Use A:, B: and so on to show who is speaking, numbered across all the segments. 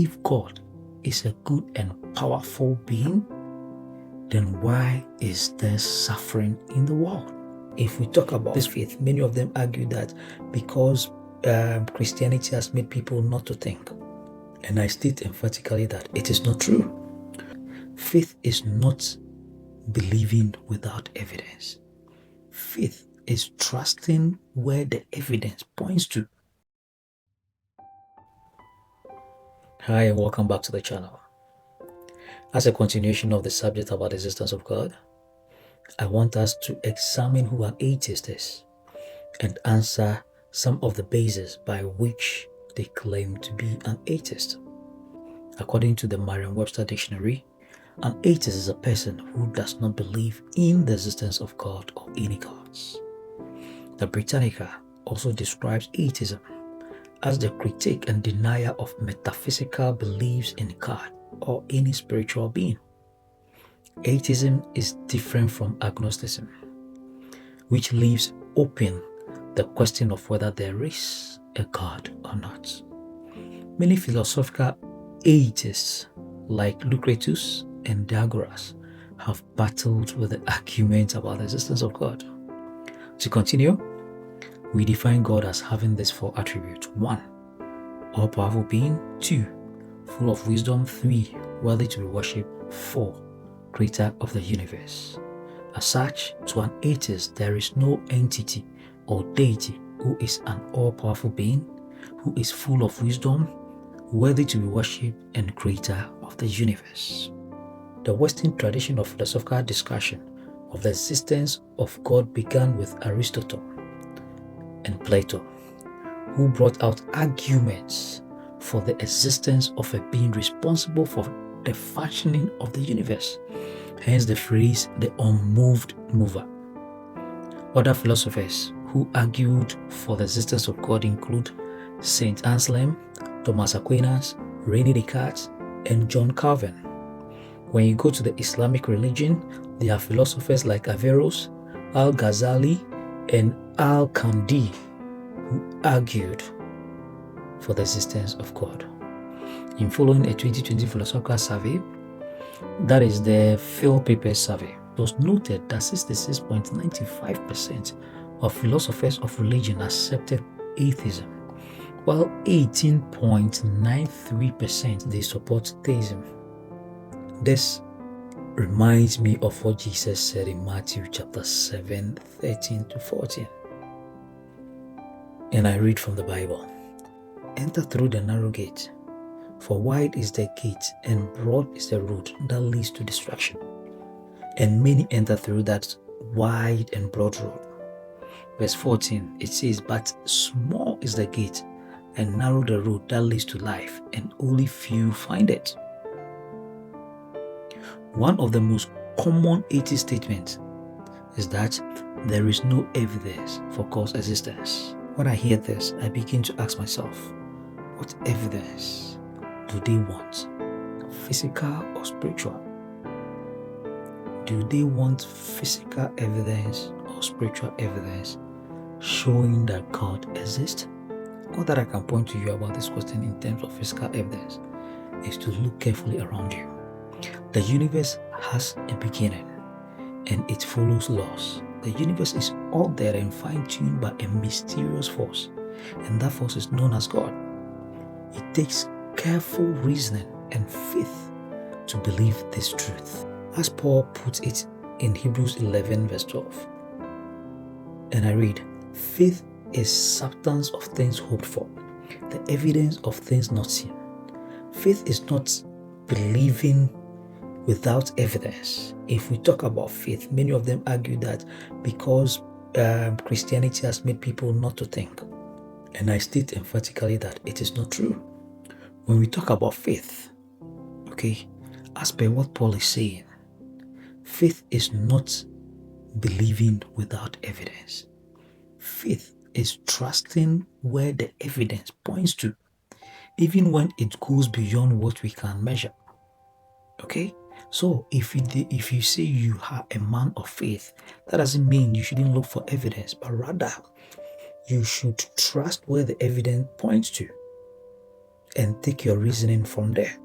A: if God is a good and powerful being, then why is there suffering in the world? If we talk about this faith, many of them argue that because Christianity has made people not to think. And I state emphatically that it is not true. Faith is not believing without evidence. Faith is trusting where the evidence points to. Hi, and welcome back to the channel. As a continuation of the subject about the existence of God, I want us to examine who an atheist is and answer some of the bases by which they claim to be an atheist. According to the Merriam-Webster dictionary, an atheist is a person who does not believe in the existence of God or any gods. The Britannica also describes atheism as the critique and denier of metaphysical beliefs in God or any spiritual being. Atheism is different from agnosticism, which leaves open the question of whether there is a God or not. Many philosophical atheists like Lucretius and Diagoras have battled with the argument about the existence of God. To continue, we define God as having these four attributes. 1. All-powerful being. 2. Full of wisdom. 3. Worthy to be worshipped. 4. Creator of the universe. As such, to an atheist, there is no entity or deity who is an all-powerful being, who is full of wisdom, worthy to be worshipped, and creator of the universe. The Western tradition of philosophical discussion of the existence of God began with Aristotle and Plato, who brought out arguments for the existence of a being responsible for the functioning of the universe, hence the phrase the unmoved mover. Other philosophers who argued for the existence of God include Saint Anselm, Thomas Aquinas, René Descartes, and John Calvin. When you go to the Islamic religion, there are philosophers like Averroes, Al-Ghazali, and Al-Kandi who argued for the existence of God. In following a 2020 philosophical survey, that is the Phil Papers survey, it was noted that 66.95% of philosophers of religion accepted atheism, while 18.93% they support theism. This reminds me of what Jesus said in Matthew chapter 7, 13 to 14. And I read from the Bible. Enter through the narrow gate, for wide is the gate and broad is the road that leads to destruction, and many enter through that wide and broad road. Verse 14, it says, but small is the gate and narrow the road that leads to life, and only few find it. One of the most common atheist statements is that there is no evidence for God's existence. When I hear this, I begin to ask myself, what evidence do they want? Physical or spiritual? Do they want physical evidence or spiritual evidence showing that God exists? All that I can point to you about this question in terms of physical evidence is to look carefully around you. The universe has a beginning and it follows laws. The universe is ordered and fine-tuned by a mysterious force, and that force is known as God. It takes careful reasoning and faith to believe this truth. As Paul puts it in Hebrews 11 verse 12. And I read, faith is substance of things hoped for, the evidence of things not seen. Faith is not believing without evidence. If we talk about faith, many of them argue that because Christianity has made people not to think. And I state emphatically that it is not true. When we talk about faith, okay, as per what Paul is saying, faith is not believing without evidence. Faith is trusting where the evidence points to, even when it goes beyond what we can measure. Okay? So if you say you are a man of faith, that doesn't mean you shouldn't look for evidence, but rather you should trust where the evidence points to. and take your reasoning from there.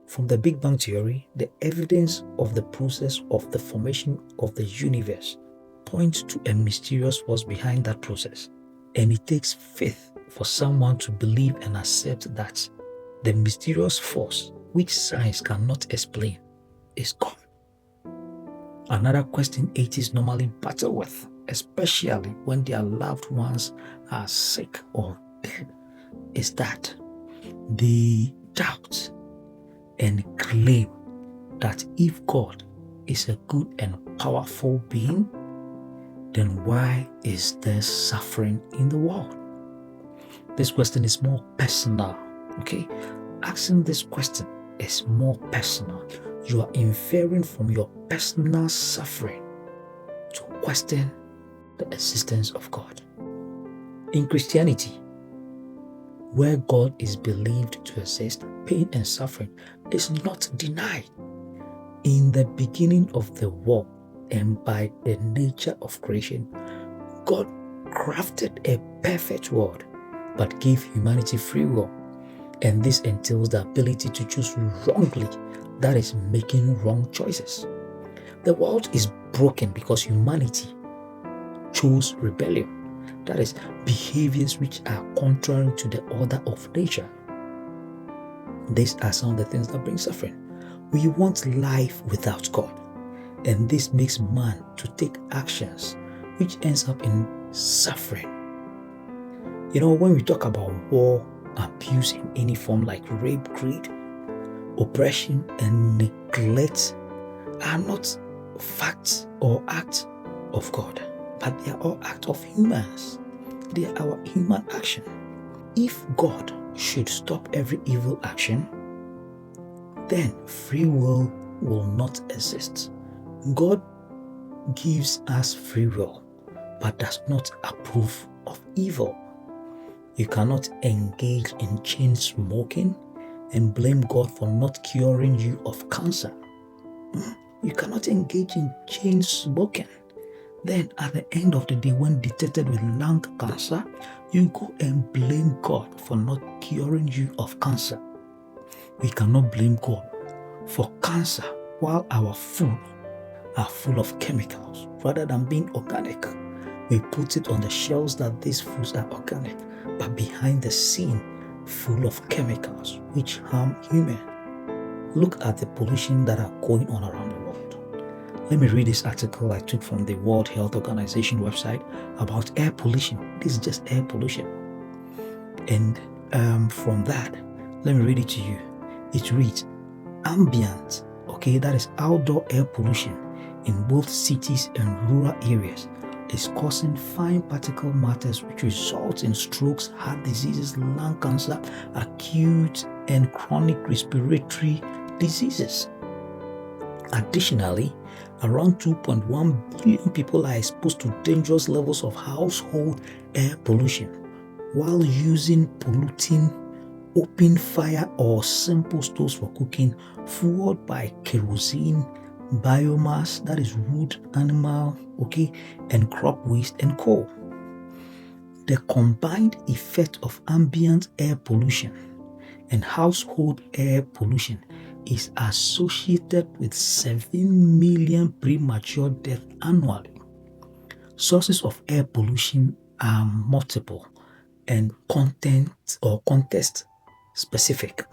A: From the Big Bang Theory, the evidence of the process of the formation of the universe points to a mysterious force behind that process. And it takes faith for someone to believe and accept that the mysterious force, which science cannot explain, is God. Another question atheists normally battle with, especially when their loved ones are sick or dead, is that they doubt and claim that if God is a good and powerful being, then why is there suffering in the world? This question is more personal, okay? Asking this question is more personal. You are inferring from your personal suffering to question the existence of God. In Christianity, where God is believed to exist, pain and suffering is not denied. In the beginning of the world and by the nature of creation, God crafted a perfect world but gave humanity free will. And this entails the ability to choose wrongly, that is, making wrong choices. The world is broken because humanity chose rebellion. That is, behaviors which are contrary to the order of nature. These are some of the things that bring suffering. We want life without God, and this makes man to take actions which ends up in suffering. You know, when we talk about war, abuse in any form like rape, greed, oppression, and neglect are not facts or acts of God, but they are all acts of humans. They are our human action. If God should stop every evil action, then free will not exist. God gives us free will, but does not approve of evil. You cannot engage in chain smoking and blame God for not curing you of cancer. You cannot engage in chain smoking. Then at the end of the day, when detected with lung cancer, you go and blame God for not curing you of cancer. We cannot blame God for cancer while our food are full of chemicals. Rather than being organic, we put it on the shelves that these foods are organic, but behind the scene, full of chemicals which harm humans. Look at the pollution that are going on around the world. Let me read this article I took from the World Health Organization website about air pollution. This is just air pollution. And from that, let me read it to you. It reads, ambient, okay, that is outdoor air pollution in both cities and rural areas is causing fine particle matters which result in strokes, heart diseases, lung cancer, acute and chronic respiratory diseases. Additionally, around 2.1 billion people are exposed to dangerous levels of household air pollution while using polluting open fire or simple stoves for cooking, fueled by kerosene, biomass, that is wood, animal, okay, and crop waste and coal. The combined effect of ambient air pollution and household air pollution is associated with 7 million premature deaths annually. Sources of air pollution are multiple and context specific.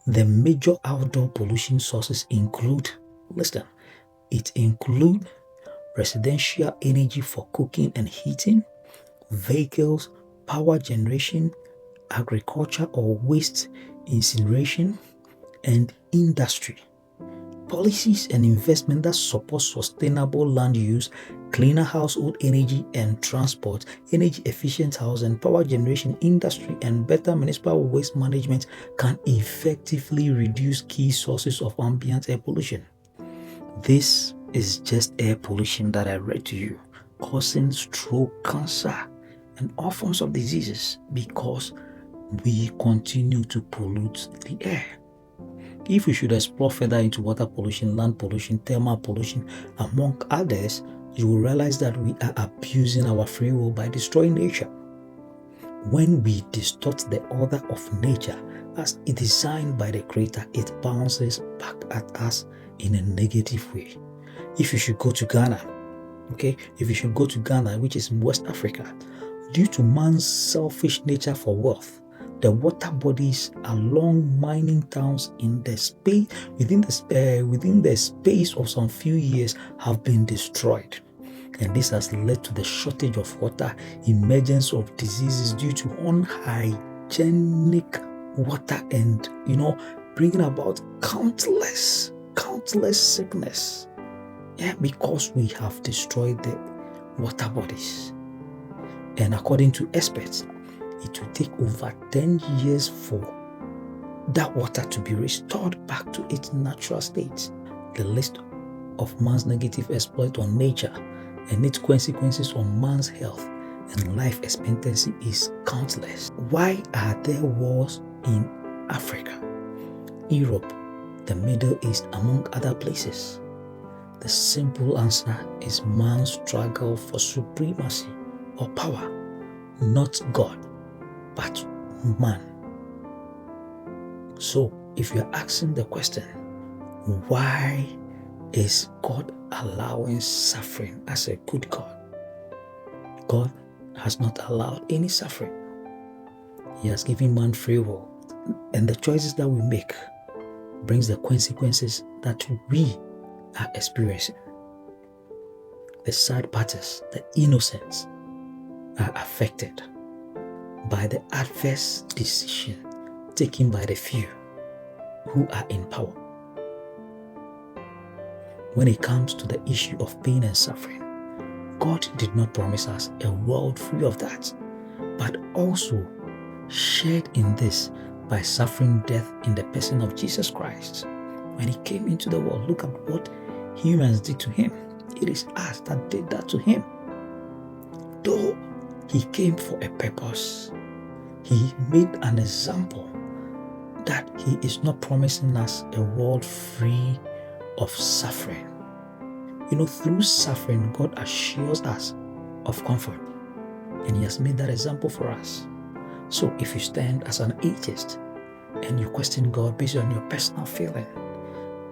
A: The major outdoor pollution sources include, it includes residential energy for cooking and heating, vehicles, power generation, agriculture or waste incineration, and industry. Policies and investment that support sustainable land use, cleaner household energy and transport, energy efficient housing, power generation, industry, and better municipal waste management can effectively reduce key sources of ambient air pollution. This is just air pollution that I read to you, causing stroke, cancer, and all forms of diseases because we continue to pollute the air. If we should explore further into water pollution, land pollution, thermal pollution, among others, you will realize that we are abusing our free will by destroying nature. When we distort the order of nature as it is designed by the Creator, it bounces back at us in a negative way. If you should go to Ghana, which is in West Africa, due to man's selfish nature for wealth, the water bodies along mining towns in the space within the space of some few years have been destroyed. And this has led to the shortage of water, emergence of diseases due to unhygienic water, and bringing about countless sickness. Because we have destroyed the water bodies. And according to experts, it will take over 10 years for that water to be restored back to its natural state. The list of man's negative exploit on nature and its consequences on man's health and life expectancy is countless. Why are there wars in Africa, Europe, the Middle East, among other places? The simple answer is man's struggle for supremacy or power, not God, but man. So, if you're asking the question, why is God allowing suffering as a good God? God has not allowed any suffering. He has given man free will, and the choices that we make brings the consequences that we are experiencing. The sad parties, the innocents, are affected by the adverse decision taken by the few who are in power. When it comes to the issue of pain and suffering, God did not promise us a world free of that, but also shared in this by suffering death in the person of Jesus Christ. When he came into the world, look at what humans did to him. It is us that did that to him. Though he came for a purpose, he made an example that he is not promising us a world free of suffering. Through suffering, God assures us of comfort, and he has made that example for us. So if you stand as an atheist and you question God based on your personal feeling,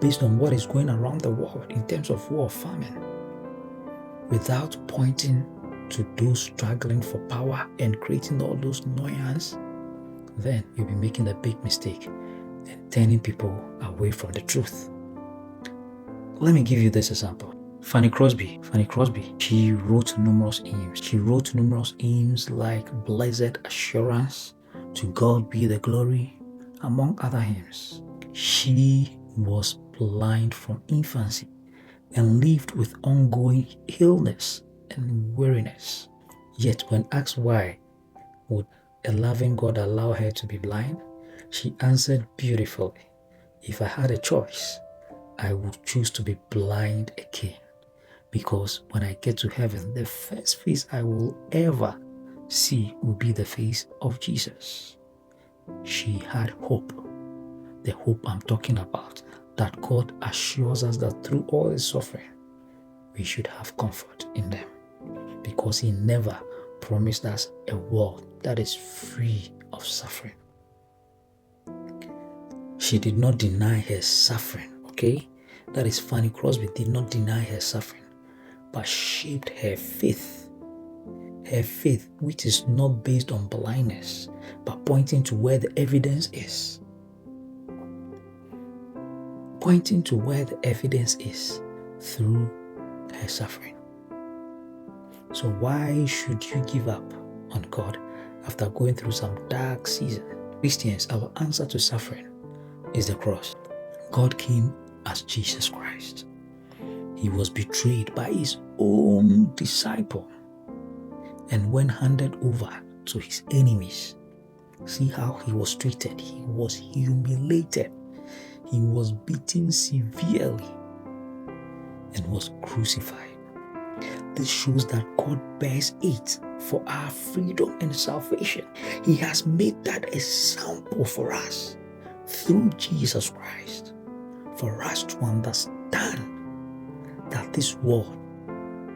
A: based on what is going around the world in terms of war, famine, without pointing to those struggling for power and creating all those annoyance, then you'll be making a big mistake and turning people away from the truth. Let me give you this example. Fanny Crosby, she wrote numerous hymns. Like Blessed Assurance, To God Be the Glory, among other hymns. She was blind from infancy and lived with ongoing illness and weariness. Yet when asked why would a loving God allow her to be blind, she answered beautifully, "If I had a choice, I would choose to be blind again, because when I get to heaven, the first face I will ever see will be the face of Jesus." She had hope. The hope I'm talking about, that God assures us that through all his suffering, we should have comfort in them, because he never promised us a world that is free of suffering. She did not deny her suffering, okay? That is, Fanny Crosby did not deny her suffering, but shaped her faith. Her faith, which is not based on blindness, but pointing to where the evidence is. Pointing to where the evidence is through her suffering. So why should you give up on God after going through some dark season? Christians, our answer to suffering is the cross. God came as Jesus Christ. He was betrayed by his own disciple, and when handed over to his enemies, see how he was treated. He was humiliated. He was beaten severely and was crucified. This shows that God bears it for our freedom and salvation. He has made that example for us through Jesus Christ, for us to understand that this world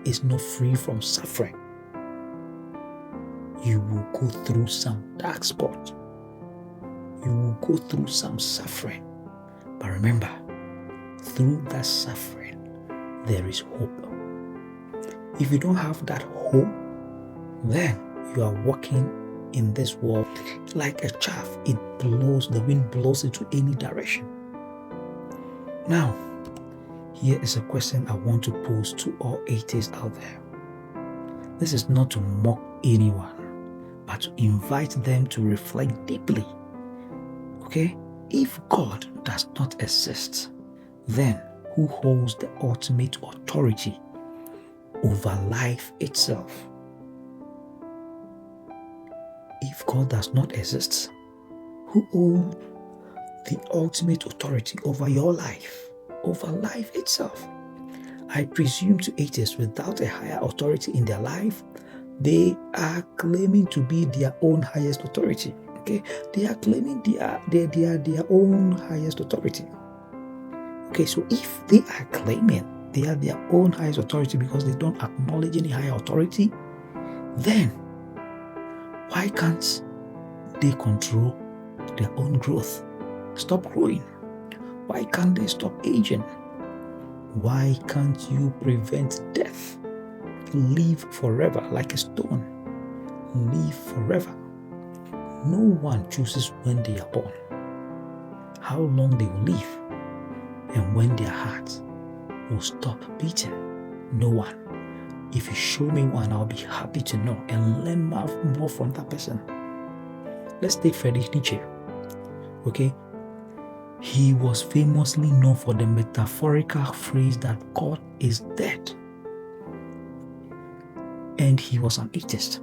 A: is not free from suffering. You will go through some dark spot. You will go through some suffering. But remember, through that suffering, there is hope. If you don't have that hope, then you are walking in this world like a chaff. The wind blows into any direction. Now, here is a question I want to pose to all atheists out there. This is not to mock anyone, but to invite them to reflect deeply. Okay? If God does not exist, then who holds the ultimate authority over life itself? If God does not exist, who holds the ultimate authority over your life, over life itself? I presume to atheists without a higher authority in their life, they are claiming to be their own highest authority. Okay, they are claiming they are their own highest authority. Okay, so if they are claiming they are their own highest authority because they don't acknowledge any higher authority, then why can't they control their own growth? Stop growing. Why can't they stop aging? Why can't you prevent death? Live forever like a stone. Live forever. No one chooses when they are born, how long they will live, and when their heart will stop beating. No one. If you show me one, I'll be happy to know and learn more from that person. Let's take Friedrich Nietzsche. Okay? He was famously known for the metaphorical phrase that God is dead. And he was an atheist.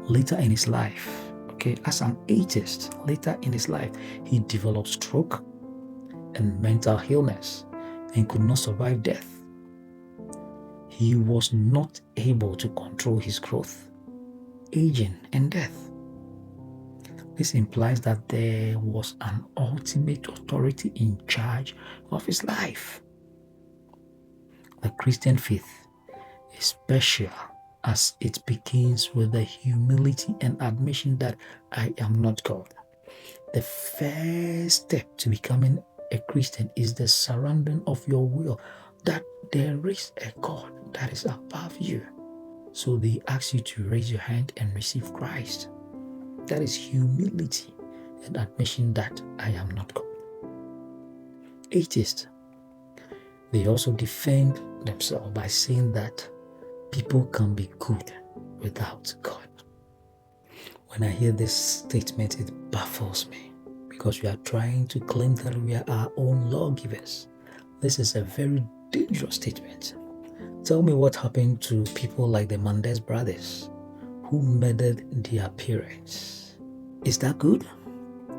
A: Later in his life, as an atheist, later in his life, he developed stroke and mental illness and could not survive death. He was not able to control his growth, aging, and death. This implies that there was an ultimate authority in charge of his life. The Christian faith is special as it begins with the humility and admission that I am not God. The first step to becoming a Christian is the surrendering of your will that there is a God that is above you. So they ask you to raise your hand and receive Christ. That is humility and admission that I am not God. Atheists, they also defend themselves by saying that people can be good without God. When I hear this statement, it baffles me because we are trying to claim that we are our own lawgivers. This is a very dangerous statement. Tell me what happened to people like the Mendes brothers who murdered their parents. Is that good?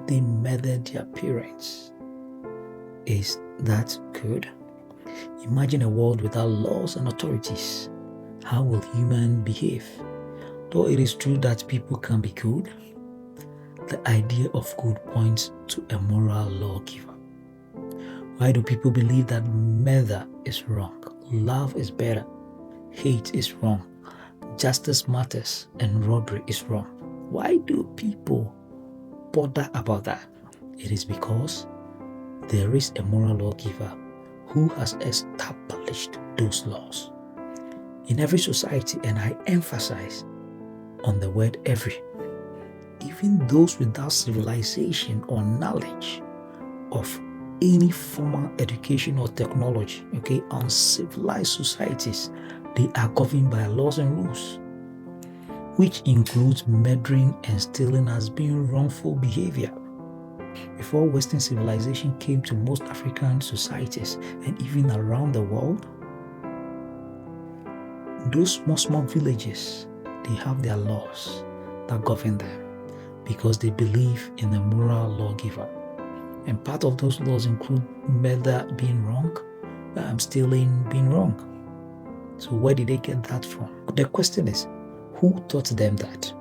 A: They murdered their parents. Is that good? Imagine a world without laws and authorities. How will humans behave? Though it is true that people can be good, the idea of good points to a moral lawgiver. Why do people believe that murder is wrong, love is better, hate is wrong, justice matters, and robbery is wrong? Why do people bother about that? It is because there is a moral lawgiver who has established those laws. In every society, and I emphasize on the word every, even those without civilization or knowledge of any formal education or technology, uncivilized societies, they are governed by laws and rules, which includes murdering and stealing as being wrongful behavior. Before Western civilization came to most African societies and even around the world, those small villages, they have their laws that govern them because they believe in a moral lawgiver. And part of those laws include murder being wrong, stealing being wrong. So where did they get that from? The question is, who taught them that?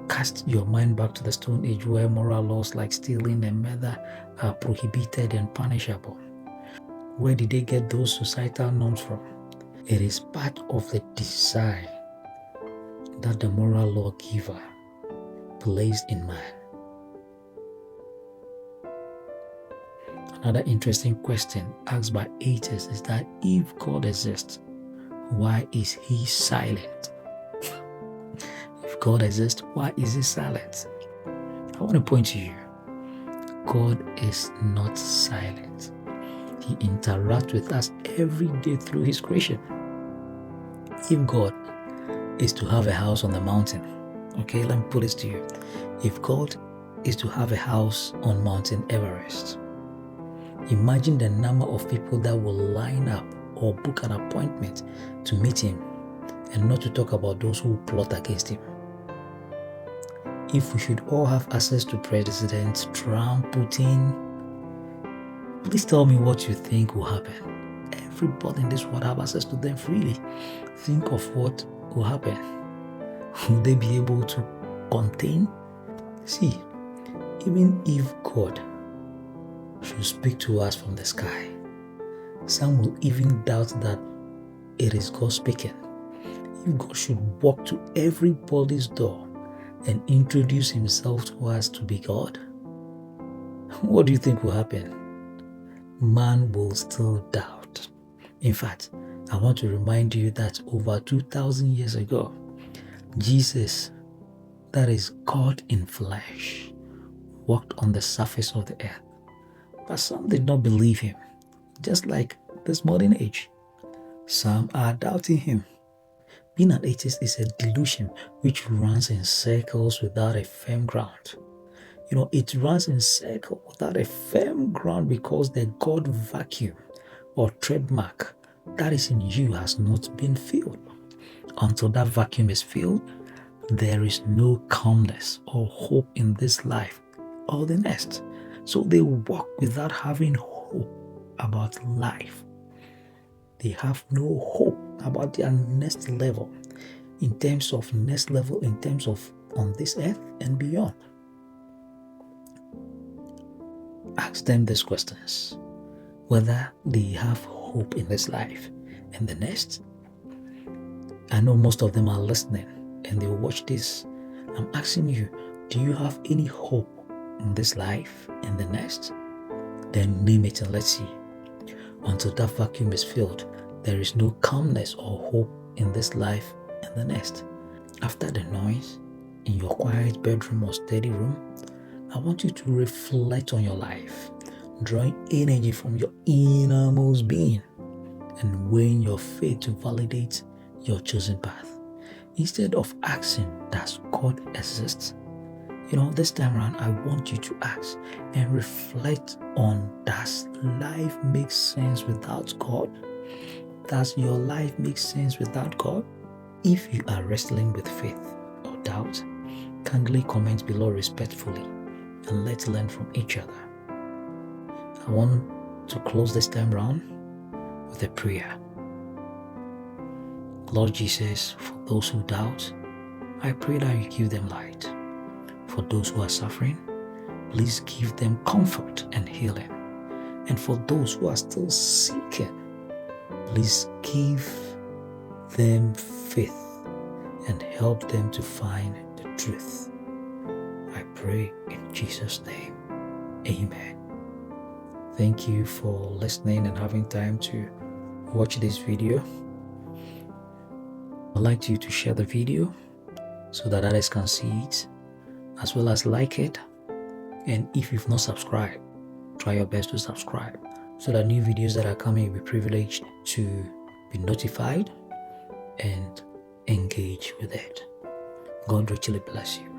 A: Cast your mind back to the Stone Age where moral laws like stealing and murder are prohibited and punishable. Where did they get those societal norms from? It is part of the design that the moral lawgiver placed in man. Another interesting question asked by atheists is that if God exists, why is he silent? If God exists, why is he silent? I want to point to you, God is not silent. He interacts with us every day through his creation. If God is to have a house on the mountain, okay, let me put this to you. If God is to have a house on Mountain Everest, imagine the number of people that will line up or book an appointment to meet him, and not to talk about those who plot against him. If we should all have access to President Trump, Putin, please tell me what you think will happen. Everybody in this world have access to them freely. Think of what will happen. Will they be able to contain? See, even if God should speak to us from the sky, some will even doubt that it is God speaking. If God should walk to everybody's door and introduce himself to us to be God, what do you think will happen? Man will still doubt. In fact, I want to remind you that over 2,000 years ago, Jesus, that is God in flesh, walked on the surface of the earth. But some did not believe him, just like this modern age. Some are doubting him. Being an atheist is a delusion which runs in circles without a firm ground. It runs in circles without a firm ground because the God vacuum or trademark that is in you has not been filled. Until that vacuum is filled, there is no calmness or hope in this life or the next. So they walk without having hope about life. They have no hope about their next level, in terms of on this earth and beyond. Ask them these questions, whether they have hope in this life and the next. I know most of them are listening and they'll watch this. I'm asking you, do you have any hope in this life and the next? Then name it and let's see. Until that vacuum is filled, there is no calmness or hope in this life and the next. After the noise in your quiet bedroom or study room, I want you to reflect on your life, drawing energy from your innermost being and weighing your faith to validate your chosen path. Instead of asking, does God exist? This time around, I want you to ask and reflect on, does life make sense without God? Does your life make sense without God? If you are wrestling with faith or doubt, kindly comment below respectfully and let's learn from each other. I want to close this time around with a prayer. Lord Jesus, for those who doubt, I pray that you give them light. For those who are suffering, please give them comfort and healing. And for those who are still seeking, please give them faith and help them to find the truth. I pray in Jesus' name. Amen. Thank you for listening and having time to watch this video. I'd like you to share the video so that others can see it, as well as like it. And if you've not subscribed, try your best to subscribe so that new videos that are coming, you'll be privileged to be notified and engage with it. God richly bless you.